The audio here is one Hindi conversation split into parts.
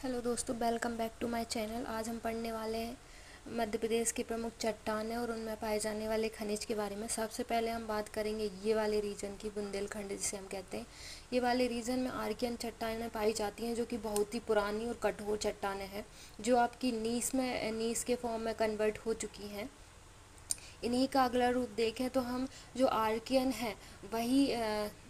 हेलो दोस्तों, welcome back to my channel. आज हम पढ़ने वाले हैं मध्य प्रदेश की प्रमुख चट्टानें और उनमें पाए जाने वाले खनिज के बारे में। सबसे पहले हम बात करेंगे ये वाले रीजन की, बुंदेलखंड जिसे हम कहते हैं। ये वाले रीजन में आर्कियन चट्टानें पाई जाती हैं जो कि बहुत ही पुरानी और कठोर चट्टानें हैं, जो आपकी नीस के फॉर्म में कन्वर्ट हो चुकी हैं। इन्हीं का अगला रूप देखें तो हम जो आर्कियन है वही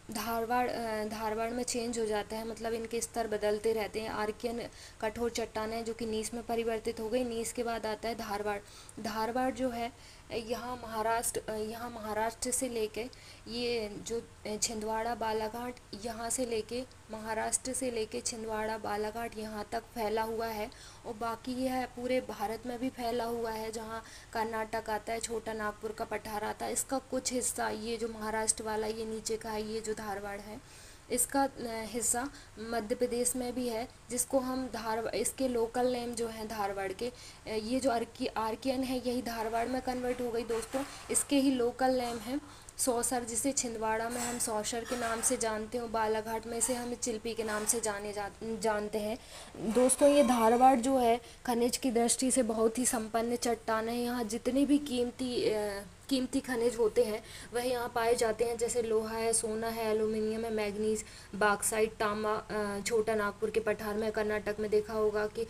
धारवाड़ में चेंज हो जाता है, मतलब इनके स्तर बदलते रहते हैं। आर्कियन कठोर चट्टानें जो कि नीस में परिवर्तित हो गई। नीस के बाद आता है धारवाड़। धारवाड़ जो है यहाँ महाराष्ट्र से लेके ये जो छिंदवाड़ा बालाघाट, यहाँ से लेके महाराष्ट्र से लेके छिंदवाड़ा बालाघाट यहाँ तक फैला हुआ है। और बाकी यह पूरे भारत में भी फैला हुआ है, जहाँ कर्नाटक आता है, छोटा नागपुर का पठार आता है। इसका कुछ हिस्सा ये जो महाराष्ट्र वाला ये नीचे का है, ये जो धारवाड़ है, इसका हिस्सा मध्य प्रदेश में भी है, जिसको हम इसके लोकल नेम जो हैं धारवाड़ के, ये जो आर्कियन है यही धारवाड़ में कन्वर्ट हो गई दोस्तों। इसके ही लोकल नेम है सौसर, जिसे छिंदवाड़ा में हम सौसर के नाम से जानते हैं, बालाघाट में से हम चिल्पी के नाम से जानते हैं। दोस्तों, ये धारवाड़ जो है खनिज की दृष्टि से बहुत ही संपन्न चट्टान है। यहाँ जितने भी कीमती खनिज होते हैं वह यहाँ पाए जाते हैं, जैसे लोहा है, सोना है, एल्यूमिनियम है, मैग्नीज, बॉक्साइट, तांबा। छोटा नागपुर के पठार में, कर्नाटक में देखा होगा कि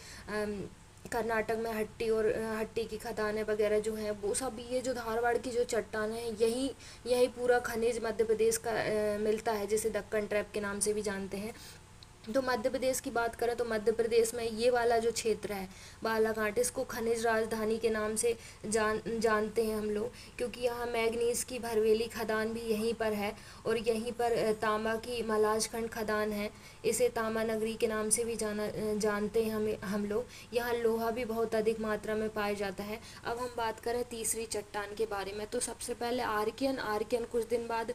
कर्नाटक में हट्टी की खदानें वगैरह जो हैं वो सब, ये जो धारवाड़ की जो चट्टान है यही यही पूरा खनिज मध्य प्रदेश का मिलता है, जिसे दक्कन ट्रैप के नाम से भी जानते हैं। तो मध्य प्रदेश की बात करें तो मध्य प्रदेश में ये वाला जो क्षेत्र है बालाघाट, इसको खनिज राजधानी के नाम से जानते हैं हम लोग, क्योंकि यहाँ मैग्नीज की भरवेली खदान भी यहीं पर है। और यहीं पर तांबा की मलाजखंड खदान है, इसे तांबा नगरी के नाम से भी जानते हैं हम लोग। यहाँ लोहा भी बहुत अधिक मात्रा में पाया जाता है। अब हम बात करें तीसरी चट्टान के बारे में, तो सबसे पहले आर्कियन कुछ दिन बाद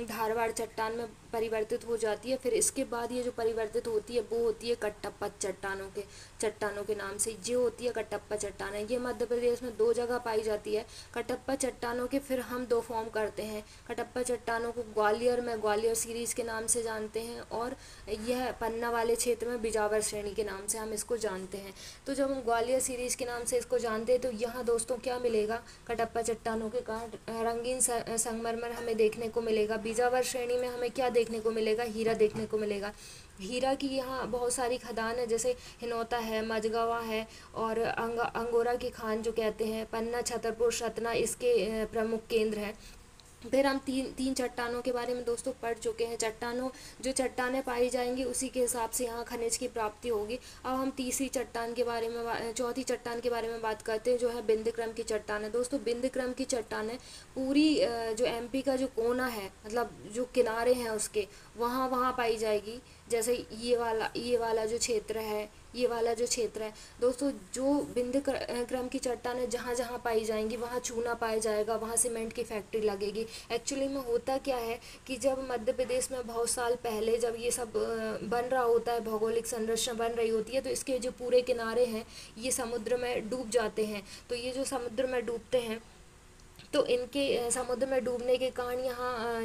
धारवाड़ चट्टान में परिवर्तित हो जाती है। फिर इसके बाद ये जो परिवर्तित होती है वो होती है कटप्पा चट्टानों के नाम से, जो होती है कटप्पा चट्टान है। ये मध्य प्रदेश में दो जगह पाई जाती है। कटप्पा चट्टानों के फिर हम दो फॉर्म करते हैं। कटप्पा चट्टानों को ग्वालियर में ग्वालियर सीरीज के नाम से जानते हैं, और यह पन्ना वाले क्षेत्र में बिजावर श्रेणी के नाम से हम इसको जानते हैं। तो जब हम ग्वालियर सीरीज के नाम से इसको जानते हैं तो यहाँ दोस्तों क्या मिलेगा, कटप्पा चट्टानों के कारण रंगीन संगमरमर हमें देखने को मिलेगा। बिजावर श्रेणी में हमें क्या देखने को मिलेगा, हीरा देखने को मिलेगा। हीरा की यहाँ बहुत सारी खदान है, जैसे हिनौता है, मझगावा है, और अंगोरा की खान जो कहते हैं, पन्ना, छतरपुर, सतना इसके प्रमुख केंद्र हैं। फिर हम तीन चट्टानों के बारे में दोस्तों पढ़ चुके हैं। जो चट्टानें पाई जाएंगी उसी के हिसाब से यहाँ खनिज की प्राप्ति होगी। अब हम चौथी चट्टान के बारे में बात करते हैं, जो है बिंद क्रम की चट्टान है। दोस्तों, बिंद क्रम की चट्टान है पूरी जो एमपी का जो कोना है, मतलब जो किनारे हैं उसके, वहाँ पाई जाएगी। जैसे ये वाला जो क्षेत्र है, ये वाला जो क्षेत्र है दोस्तों, जो बिंद क्रम की चट्टानें जहाँ जहाँ पाई जाएंगी वहाँ चूना पाया जाएगा, वहाँ सीमेंट की फैक्ट्री लगेगी। एक्चुअली में होता क्या है कि जब मध्य प्रदेश में बहुत साल पहले जब ये सब बन रहा होता है, भौगोलिक संरचना बन रही होती है, तो इसके जो पूरे किनारे हैं ये समुद्र में डूब जाते हैं। तो ये जो समुद्र में डूबते हैं, तो इनके समुद्र में डूबने के कारण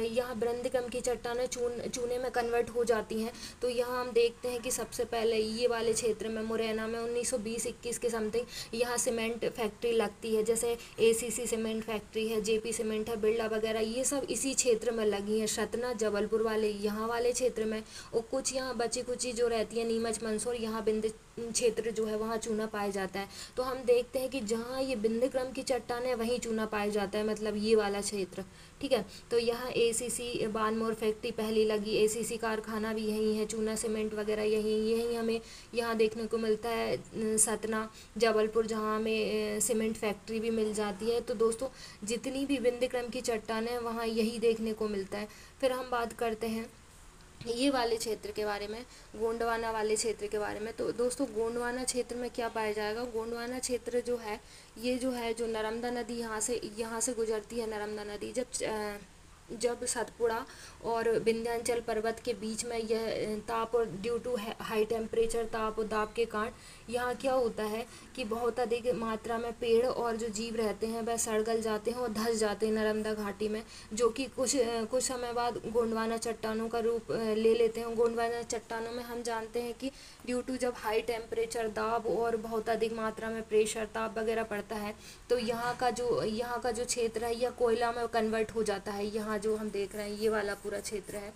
यहाँ बृंदकम की चट्टानें चूने में कन्वर्ट हो जाती हैं। तो यहाँ हम देखते हैं कि सबसे पहले ये वाले क्षेत्र में मुरैना में 1920-21 के समथिंग यहाँ सीमेंट फैक्ट्री लगती है, जैसे एसीसी सीमेंट फैक्ट्री है, जेपी सीमेंट है, बिरला वगैरह, ये सब इसी क्षेत्र में लगी हैं। सतना, जबलपुर वाले यहाँ वाले क्षेत्र में, और कुछ यहाँ बची कुची जो रहती है नीमच, मंदसौर, यहाँ बिंद क्षेत्र जो है वहाँ चूना पाया जाता है। तो हम देखते हैं कि जहाँ ये बिंद क्रम की चट्टान है वहीं चूना पाया जाता है, मतलब ये वाला क्षेत्र, ठीक है। तो यहाँ एसीसी बानमोर फैक्ट्री पहली लगी, एसीसी कारखाना भी यहीं है, चूना सीमेंट वगैरह यहीं हमें यहाँ देखने को मिलता है। सतना, जबलपुर, जहाँ हमें सीमेंट फैक्ट्री भी मिल जाती है। तो दोस्तों, जितनी भी बिंद क्रम की चट्टान है वहाँ यही देखने को मिलता है। फिर हम बात करते हैं ये वाले क्षेत्र के बारे में, गोंडवाना वाले क्षेत्र के बारे में। तो दोस्तों, गोंडवाना क्षेत्र में क्या पाया जाएगा, गोंडवाना क्षेत्र जो है ये जो नर्मदा नदी यहाँ से गुजरती है। नर्मदा नदी जब जब सतपुड़ा और विंध्याचल पर्वत के बीच में यह ताप और ड्यू टू हाई टेम्परेचर, ताप और दाब के कारण यहाँ क्या होता है कि बहुत अधिक मात्रा में पेड़ और जो जीव रहते हैं वह सड़ गल जाते हैं और धंस जाते हैं नर्मदा घाटी में, जो कि कुछ समय बाद गोंडवाना चट्टानों का रूप ले लेते हैं। गोंडवाना चट्टानों में हम जानते हैं कि ड्यू टू जब हाई टेम्परेचर, दाब और बहुत अधिक मात्रा में प्रेशर, ताप वगैरह पड़ता है तो यहाँ का जो क्षेत्र है यह कोयला में कन्वर्ट हो जाता है। यहाँ जो हम देख रहे हैं ये वाला पूरा क्षेत्र है,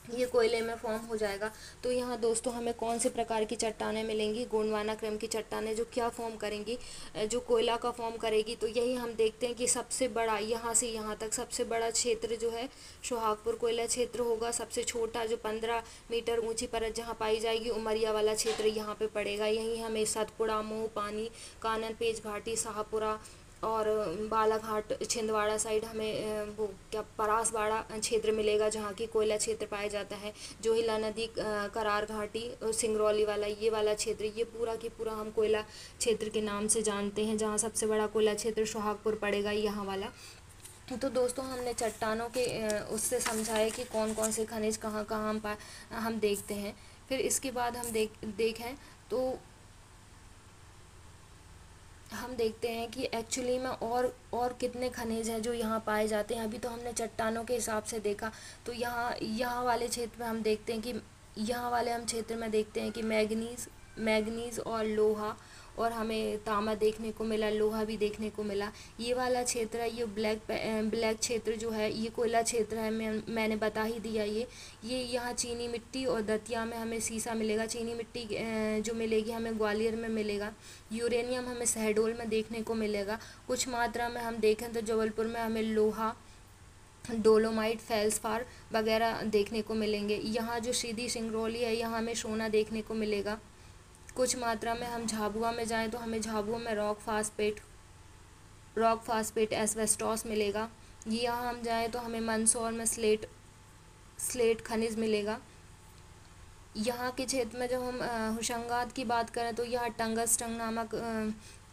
ये कोयले में फॉर्म हो जाएगा। तो यहाँ दोस्तों हमें कौन से प्रकार की चट्टानें मिलेंगी? गोंडवाना क्रम की चट्टानें, जो क्या फॉर्म करेंगी, जो कोयला का फॉर्म करेगी। तो यही हम देखते हैं कि सबसे बड़ा यहाँ से यहाँ तक सबसे बड़ा क्षेत्र जो है सोहागपुर कोयला क्षेत्र होगा। सबसे छोटा जो 15 मीटर ऊंची परत जहाँ पाई जाएगी उमरिया वाला क्षेत्र यहाँ पे पड़ेगा। यहीं हमें सतपुड़ा, मोह पानी, कानन पेच घाटी, शाहपुरा और बालाघाट, छिंदवाड़ा साइड हमें वो क्या परासवाड़ा क्षेत्र मिलेगा जहाँ की कोयला क्षेत्र पाया जाता है। जोहिला नदी, करार घाटी और सिंगरौली वाला ये वाला क्षेत्र, ये पूरा की पूरा हम कोयला क्षेत्र के नाम से जानते हैं। जहाँ सबसे बड़ा कोयला क्षेत्र सोहागपुर पड़ेगा, यहाँ वाला। तो दोस्तों हमने चट्टानों के उससे समझा है कि कौन कौन से खनिज कहाँ कहाँ हम देखते हैं। फिर इसके बाद हम देखें तो हम देखते हैं कि एक्चुअली में और कितने खनिज हैं जो यहाँ पाए जाते हैं। अभी तो हमने चट्टानों के हिसाब से देखा, तो यहाँ वाले क्षेत्र में हम देखते हैं कि यहाँ वाले हम क्षेत्र में देखते हैं कि मैग्नीज और लोहा, और हमें तांबा देखने को मिला, लोहा भी देखने को मिला। ये वाला क्षेत्र है, ये ब्लैक क्षेत्र जो है ये कोयला क्षेत्र है। मैंने बता ही दिया। ये यहाँ चीनी मिट्टी और दतिया में हमें सीसा मिलेगा। चीनी मिट्टी जो मिलेगी हमें ग्वालियर में मिलेगा। यूरेनियम हमें शहडोल में देखने को मिलेगा। कुछ मात्रा में हम देखें तो जबलपुर में हमें लोहा, डोलोमाइट, फेल्सपार वगैरह देखने को मिलेंगे। यहाँ जो सीधी सिंगरौली है यहाँ हमें सोना देखने को मिलेगा। कुछ मात्रा में हम झाबुआ में जाएं तो हमें झाबुआ में रॉक फास्फेट एस्बेस्टॉस मिलेगा। यहाँ हम जाएं तो हमें मंदसौर में स्लेट खनिज मिलेगा। यहाँ के क्षेत्र में जब हम होशंगाबाद की बात करें तो यहाँ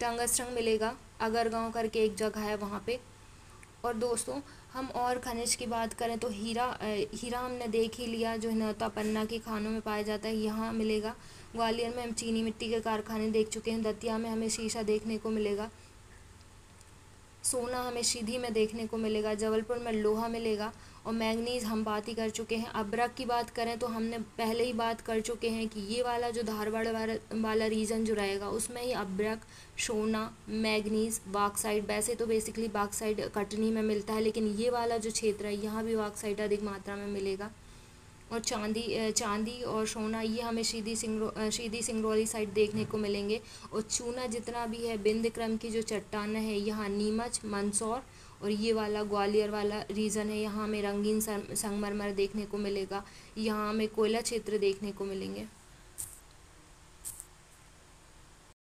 टंगस्टन मिलेगा। अगरगांव करके एक जगह है वहाँ पे। और दोस्तों हम और खनिज की बात करें तो हीरा हमने देख ही लिया, जो हिनौता पन्ना की खानों में पाया जाता है, यहाँ मिलेगा। ग्वालियर में हम चीनी मिट्टी के कारखाने देख चुके हैं। दतिया में हमें शीशा देखने को मिलेगा। सोना हमें सीधी में देखने को मिलेगा। जबलपुर में लोहा मिलेगा। और मैंगनीज हम बात ही कर चुके हैं। अब्रक की बात करें तो हमने पहले ही बात कर चुके हैं कि ये वाला जो धारवाड़ वाला रीजन जो रहेगा उसमें ही अब्रक, सोना, मैंगनीज, बॉक्साइट, वैसे तो बेसिकली बॉक्साइट कटनी में मिलता है, लेकिन ये वाला जो क्षेत्र है यहाँ भी बॉक्साइट अधिक मात्रा में मिलेगा। और चांदी और सोना ये हमें सीधी सिंगरौली साइड देखने को मिलेंगे। और चूना जितना भी है बिंद क्रम की जो चट्टान है यहाँ नीमच, मंदसौर और ये वाला ग्वालियर वाला रीजन है, यहाँ हमें रंगीन संगमरमर देखने को मिलेगा। यहाँ हमें कोयला क्षेत्र देखने को मिलेंगे।